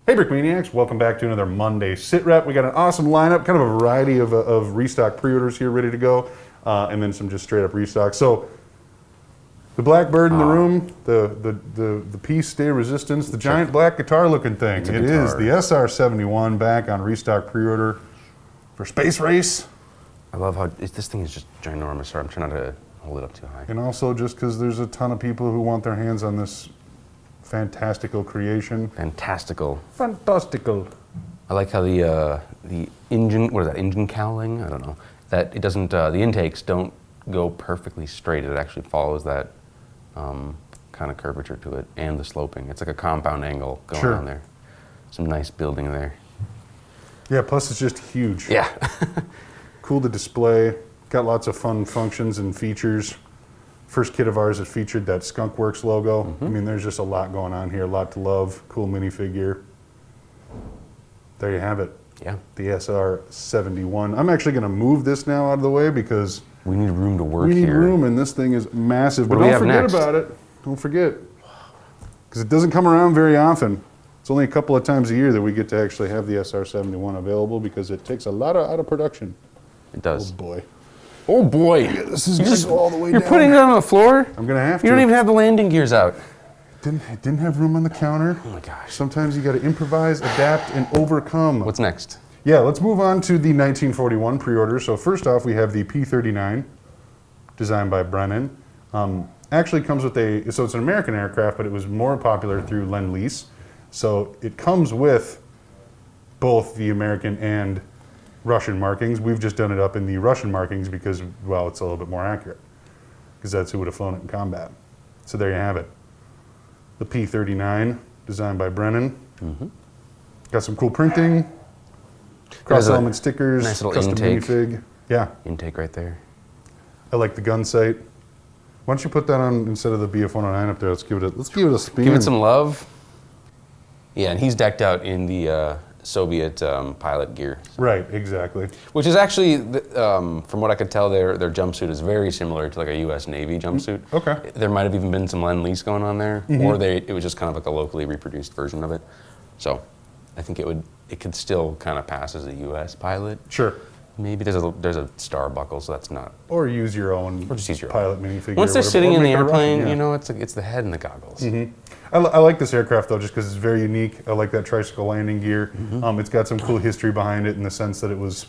Hey Brickmaniacs, welcome back to another Monday SitRep. We got an awesome lineup, kind of a variety of restock pre-orders here ready to go, and then some just straight up restock. So the Blackbird in the room, the piece Stay Resistance, the giant black guitar looking thing. It is the SR-71 back on restock pre-order for Space Race. I love how this thing is just ginormous. Sorry, I'm trying not to hold it up too high. And also just because there's a ton of people who want their hands on this fantastical creation. Fantastical. I like how the engine, what is that, engine cowling? I don't know. That it doesn't, the intakes don't go perfectly straight. It actually follows that kind of curvature to it and the sloping. It's like a compound angle going on there. Some nice building there. Yeah, plus it's just huge. Yeah. Cool to display. Got lots of fun functions and features. First kit of ours that featured that Skunkworks logo. I mean, there's just a lot going on here, a lot to love. Cool minifigure. There you have it. Yeah. The SR-71. I'm actually going to move this now out of the way because we need room to work here. We need here. room, and this thing is massive. What but do we don't have forget next? about it. Don't forget. Because it doesn't come around very often. It's only a couple of times a year that we get to actually have the SR-71 available because it takes a lot out of production. It does. Oh, boy. Oh boy! Yeah, this is going to go all the way down. You're putting it on the floor? I'm going to have to. You don't even have the landing gears out. Didn't have room on the counter. Oh my gosh. Sometimes you got to improvise, adapt, and overcome. What's next? Yeah, let's move on to the 1941 pre-order. So first off, we have the P-39, designed by Brennan. Actually comes with so it's an American aircraft, but it was more popular through Lend-Lease. So it comes with both the American and Russian markings. We've just done it up in the Russian markings because, well, it's a little bit more accurate because that's who would have flown it in combat. So there you have it. The P-39, designed by Brennan. Got some cool printing, cross-element stickers, nice little custom intake. minifig. Yeah. Intake right there. I like the gun sight. Why don't you put that on instead of the BF-109 up there? Let's give it a spin. Give it some love. Yeah, and he's decked out in the Soviet pilot gear. Right, exactly. Which is actually, from what I could tell, their jumpsuit is very similar to like a U.S. Navy jumpsuit. Okay. There might have even been some Lend-Lease going on there, or it was just kind of like a locally reproduced version of it. So I think it could still kind of pass as a U.S. pilot. Sure. Maybe there's a star buckle, so that's not. Or use your own just use your pilot minifigure. Once they're or whatever. sitting in the Or make it airplane, Russian, you know, it's the head and the goggles. I like this aircraft though, just because it's very unique. I like that tricycle landing gear. It's got some cool history behind it in the sense that it was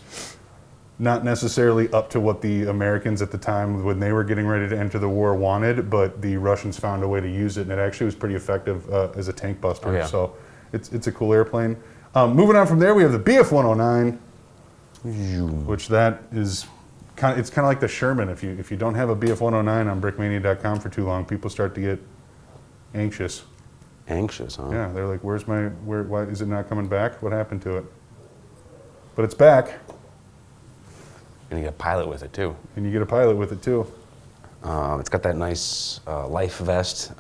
not necessarily up to what the Americans at the time when they were getting ready to enter the war wanted, but the Russians found a way to use it, and it actually was pretty effective as a tank buster. Oh, yeah. So it's a cool airplane. Moving on from there, we have the BF-109, which that is it's kind of like the Sherman. If you don't have a BF-109 on Brickmania.com for too long, people start to get anxious. Anxious, huh? Yeah, they're like, why is it not coming back? What happened to it? But it's back. And you get a pilot with it too. And you get a pilot with it too. It's got that nice life vest.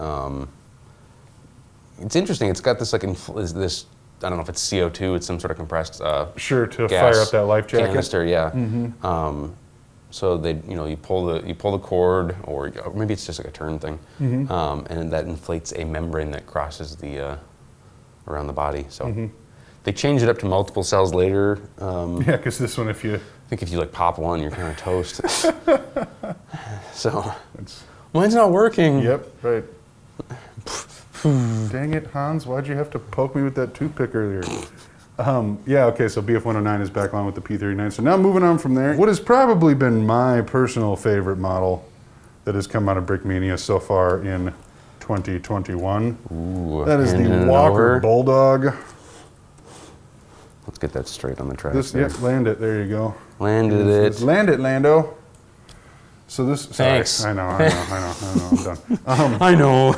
It's interesting. It's got this this. I don't know if it's CO2. It's some sort of compressed sure, to gas fire up that life jacket. Canister, yeah. So you pull the cord, or maybe it's just like a turn thing, and that inflates a membrane that crosses the around the body. So they changed it up to multiple cells later. Yeah, because this one, I think if you like pop one, you're kind of toast. So mine's not working. Yep, right. Dang it, Hans! Why'd you have to poke me with that toothpick earlier? Yeah, okay, so BF-109 is back on with the P-39. So now moving on from there, what has probably been my personal favorite model that has come out of Brickmania so far in 2021. Ooh, that is the Walker Bulldog. Let's get that straight on the track. Yep, land it. There you go. Landed it. Land it, Lando. So this. Thanks. Sorry, I know. I'm done. I know.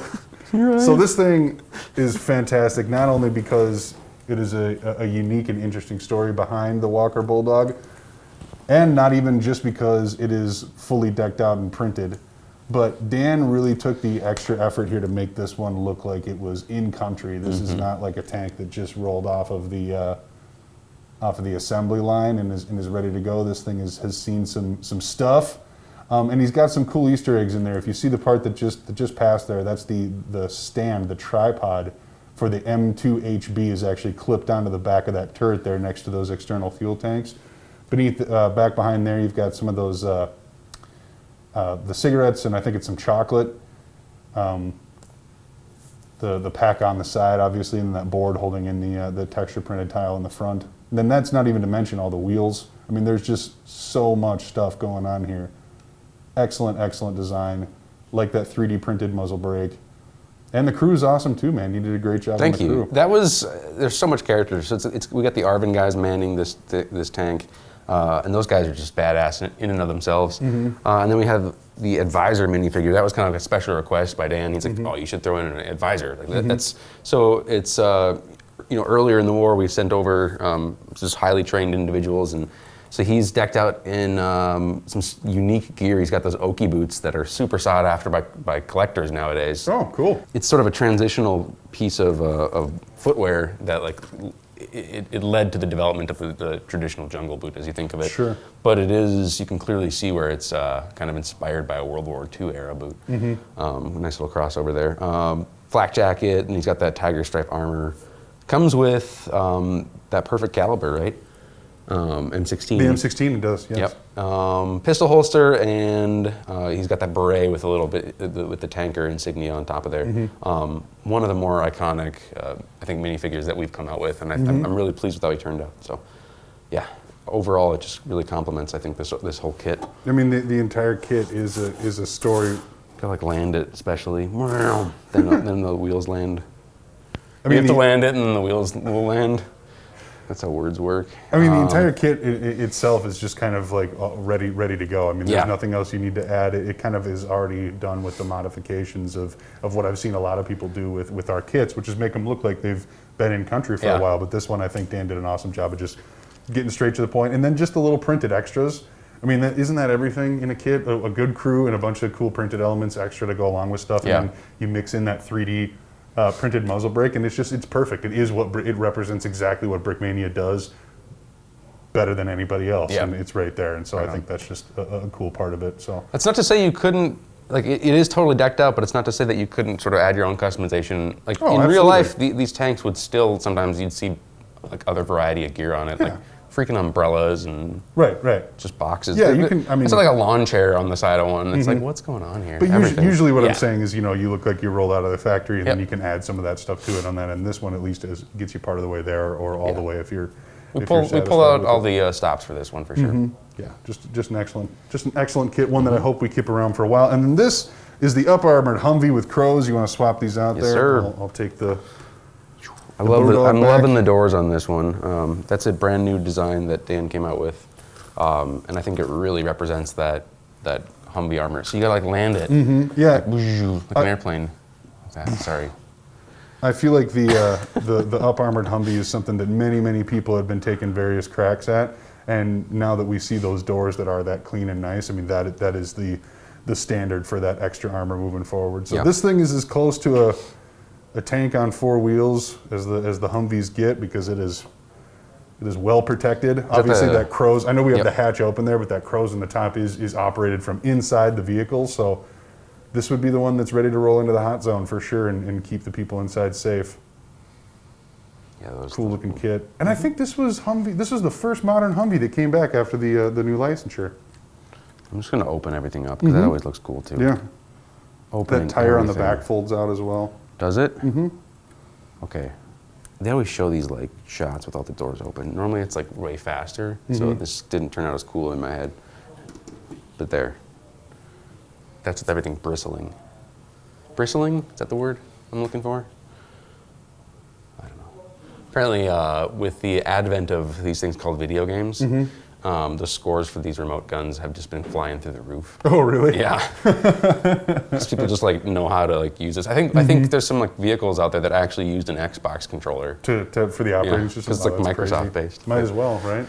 Right. So this thing is fantastic, not only because it is a unique and interesting story behind the Walker Bulldog, and not even just because it is fully decked out and printed, but Dan really took the extra effort here to make this one look like it was in country. This is not like a tank that just rolled off of the assembly line and is ready to go. This thing has seen some stuff. And he's got some cool Easter eggs in there. If you see the part that just passed there, that's the stand, the tripod for the M2HB is actually clipped onto the back of that turret there next to those external fuel tanks. Beneath, back behind there, you've got some of those, the cigarettes, and I think it's some chocolate. The pack on the side, obviously, and that board holding in the texture printed tile in the front. And then that's not even to mention all the wheels. I mean, there's just so much stuff going on here. Excellent, excellent design. Like that 3D printed muzzle brake. And the crew's awesome too, man. You did a great job on the crew. Thank you. That was, there's so much character. So we got the Arvin guys manning this tank, and those guys are just badass in and of themselves. And then we have the advisor minifigure. That was kind of a special request by Dan. He's like, oh, you should throw in an advisor. Like that's, so it's, earlier in the war we sent over just highly trained individuals, and so he's decked out in some unique gear. He's got those Oki boots that are super sought after by collectors nowadays. Oh, cool. It's sort of a transitional piece of footwear that it led to the development of the traditional jungle boot as you think of it. Sure. But it is, you can clearly see where it's kind of inspired by a World War II era boot. Nice little crossover there. Flak jacket, and he's got that tiger stripe armor. Comes with that perfect caliber, right? M16. The M16 it does, yes. Yep. Pistol holster, and he's got that beret with a little bit with the tanker insignia on top of there. One of the more iconic, I think, minifigures that we've come out with, and I'm really pleased with how he turned out. So, yeah, overall, it just really complements, I think, this whole kit. I mean, the entire kit is a story. Gotta land it, especially. Then the wheels land. I mean, you have to land it, and then the wheels will land. That's how words work. I mean, the entire kit itself is just kind of like ready to go. I mean, there's nothing else you need to add. It kind of is already done with the modifications of what I've seen a lot of people do with our kits, which is make them look like they've been in country for a while. But this one, I think Dan did an awesome job of just getting straight to the point. And then just the little printed extras. I mean, isn't that everything in a kit? A good crew and a bunch of cool printed elements extra to go along with stuff. And then you mix in that 3D printed muzzle brake, and it's perfect. It is it represents exactly what Brickmania does better than anybody else, and it's right there. And so I think that's just a cool part of it. So that's not to say you couldn't, like, it is totally decked out, but it's not to say that you couldn't sort of add your own customization. Like in real life, these tanks would still, sometimes you'd see like other variety of gear on it, like freaking umbrellas and just boxes. Yeah, you can. I mean, it's like a lawn chair on the side of one. It's like, what's going on here? But usually, what I'm saying is, you look like you rolled out of the factory, and then you can add some of that stuff to it on that. And this one at least gets you part of the way there, or all the way if you're. We pull out all the stops for this one for sure. Yeah, just an excellent kit. One that I hope we keep around for a while. And then this is the up armored Humvee with crows. You want to swap these out there? Yes, sir. I'll take the. I'm loving the doors on this one. That's a brand new design that Dan came out with, and I think it really represents that Humvee armor. So you gotta like land it, like an airplane. Sorry. I feel like the up armored Humvee is something that many people have been taking various cracks at, and now that we see those doors that are that clean and nice, I mean that is the standard for that extra armor moving forward. So this thing is as close to a tank on four wheels as the Humvees get, because it is well protected. Obviously, that crow's, I know we have the hatch open there, but that crow's in the top is operated from inside the vehicle. So this would be the one that's ready to roll into the hot zone for sure and keep the people inside safe. Yeah, cool looking kit. And I think this was Humvee. This was the first modern Humvee that came back after the new licensure. I'm just gonna open everything up because that always looks cool too. Yeah. Opening that tire everything. on the back folds out as well. Does it? Okay. They always show these like shots with all the doors open. Normally it's like way faster, so this didn't turn out as cool in my head. But there. That's with everything bristling. Bristling? Is that the word I'm looking for? I don't know. Apparently, with the advent of these things called video games, the scores for these remote guns have just been flying through the roof. Oh, really? Yeah. Because people just like know how to like use this. I think there's some like vehicles out there that actually used an Xbox controller for the operating system. Because it's like Microsoft based. Might as well, right?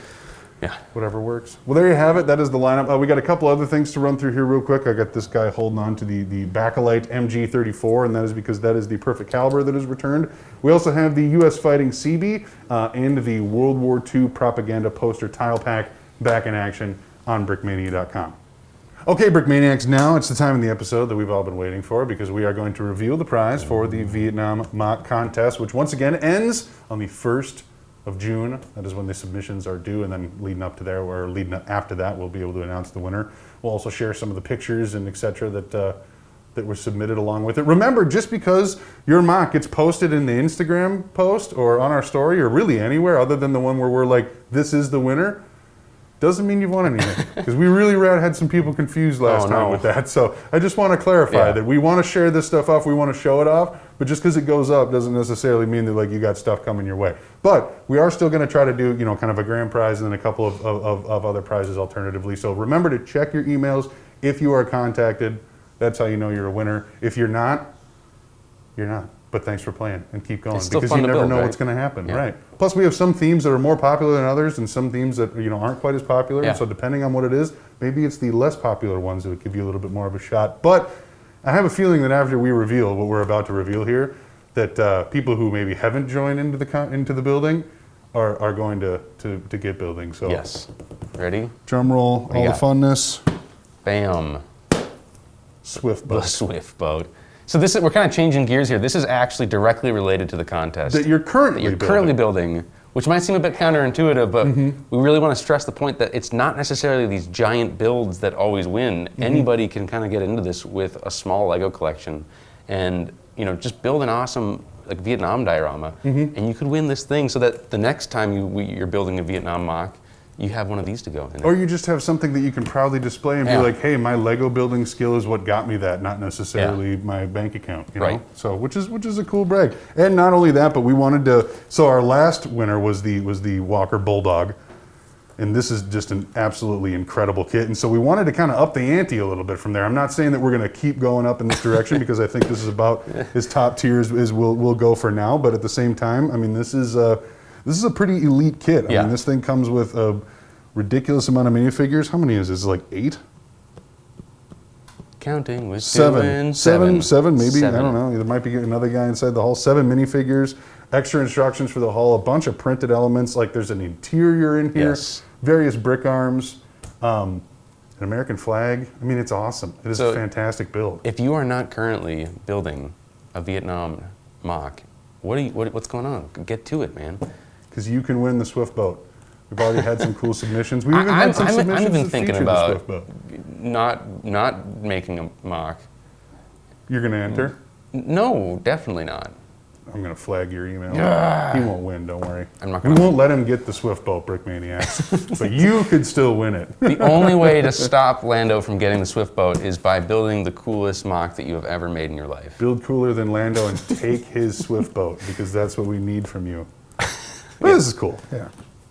Yeah. Whatever works. Well, there you have it. That is the lineup. We got a couple other things to run through here real quick. I got this guy holding on to the Bakelite MG34, and that is because that is the perfect caliber that is returned. We also have the U.S. Fighting CB and the World War II propaganda poster tile pack back in action on Brickmania.com. Okay, Brickmaniacs, now it's the time in the episode that we've all been waiting for because we are going to reveal the prize for the Vietnam mock contest, which once again ends on the 1st of June. That is when the submissions are due, and then leading up to there, or leading up after that, we'll be able to announce the winner. We'll also share some of the pictures and etc. that were submitted along with it. Remember, just because your mock gets posted in the Instagram post or on our story or really anywhere other than the one where we're like, this is the winner, doesn't mean you've won anything. Because we really had some people confused last time with that. So I just want to clarify that we want to share this stuff off, we want to show it off, but just because it goes up doesn't necessarily mean that like you got stuff coming your way. But we are still going to try to do, kind of a grand prize and then a couple of other prizes alternatively. So remember to check your emails if you are contacted. That's how you know you're a winner. If you're not, you're not. But thanks for playing and keep going because you never know what's going to happen, right? Plus, we have some themes that are more popular than others, and some themes that aren't quite as popular. And so, depending on what it is, maybe it's the less popular ones that would give you a little bit more of a shot. But I have a feeling that after we reveal what we're about to reveal here, that people who maybe haven't joined into the building are going to get building. So yes, ready? Drum roll, all the funness. Bam. Swift boat. The Swift boat. So we're kind of changing gears here. This is actually directly related to the contest that you're currently building, which might seem a bit counterintuitive, but we really want to stress the point that it's not necessarily these giant builds that always win. Anybody can kind of get into this with a small Lego collection, and just build an awesome Vietnam diorama, and you could win this thing. So that the next time you're building a Vietnam mock, you have one of these to go in. Or you just have something that you can proudly display and be like, hey, my Lego building skill is what got me that, not necessarily my bank account. You know? So which is a cool brag. And not only that, but we wanted to. So our last winner was the Walker Bulldog, and this is just an absolutely incredible kit. And so we wanted to kind of up the ante a little bit from there. I'm not saying that we're going to keep going up in this direction because I think this is about as top tier as we'll go for now. But at the same time, I mean, this is a pretty elite kit. I mean, this thing comes with a ridiculous amount of minifigures. How many is this? Like 8? Counting with seven maybe. 7. I don't know. There might be another guy inside the hull. 7 minifigures, extra instructions for the hull, a bunch of printed elements. Like there's an interior in here, various brick arms, an American flag. I mean, it's awesome. It is a fantastic build. If you are not currently building a Vietnam mock, what's going on? Get to it, man. Because you can win the Swift boat. We've already had some cool submissions. We've even had some submissions. I'm even that thinking feature about the Swift boat. not making a mock. You're going to enter? No, definitely not. I'm going to flag your email. Yeah. He won't win, don't worry. I'm not we won't let him get the Swift boat, Brickmaniacs. But you could still win it. The only way to stop Lando from getting the Swift boat is by building the coolest mock that you have ever made in your life. Build cooler than Lando and take his Swift boat, because that's what we need from you. Well, this is cool.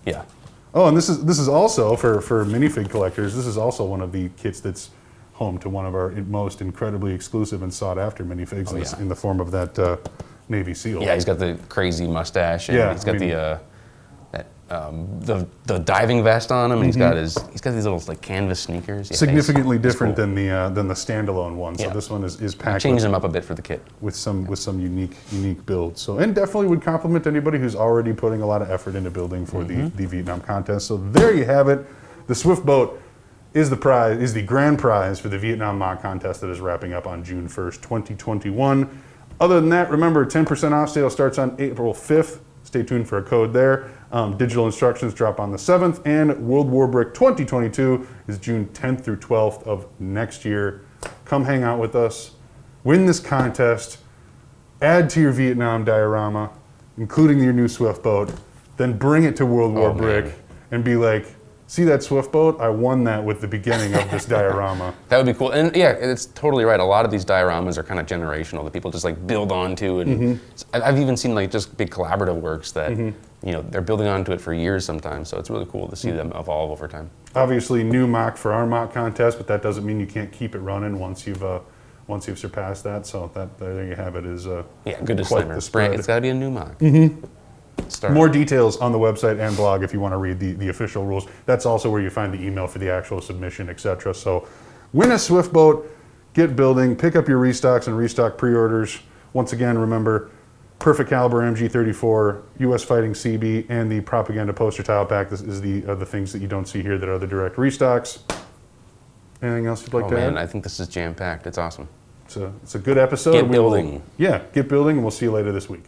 Yeah. Oh, and this is also, for minifig collectors, this is also one of the kits that's home to one of our most incredibly exclusive and sought-after minifigs in the form of that Navy SEAL. Yeah, he's got the crazy mustache, and he's got the diving vest on him, and he's got these little like canvas sneakers. Yeah, significantly different than the standalone one. So this one is packed. Changing them up a bit for the kit with some unique builds. So, and definitely would compliment anybody who's already putting a lot of effort into building for the Vietnam contest. So there you have it. The Swift boat is the grand prize for the Vietnam mock contest that is wrapping up on June 1st, 2021. Other than that, remember 10% off sale starts on April 5th. Stay tuned for a code there. Digital instructions drop on the 7th, and World War Brick 2022 is June 10th through 12th of next year. Come hang out with us, win this contest, add to your Vietnam diorama, including your new Swift boat, then bring it to World War Brick and be like, see that Swift boat? I won that with the beginning of this diorama. That would be cool. And yeah, it's totally right. A lot of these dioramas are kind of generational that people just like build onto. And I've even seen like just big collaborative works that, they're building onto it for years sometimes. So it's really cool to see them evolve over time. Obviously new mock for our mock contest, but that doesn't mean you can't keep it running once you've surpassed that. So there you have it. Is good disclaimer. It's got to be a new mock. More details on the website and blog if you want to read the official rules. That's also where you find the email for the actual submission, etc. So win a Swift boat, get building, pick up your restocks and restock pre-orders. Once again, remember, Perfect Caliber MG34, US Fighting CB, and the Propaganda Poster Tile Pack. This is the things that you don't see here that are the direct restocks. Anything else you'd like Oh to man, add? I think this is jam packed. It's awesome. It's a good episode. Get We will- building. Yeah, get building, and we'll see you later this week.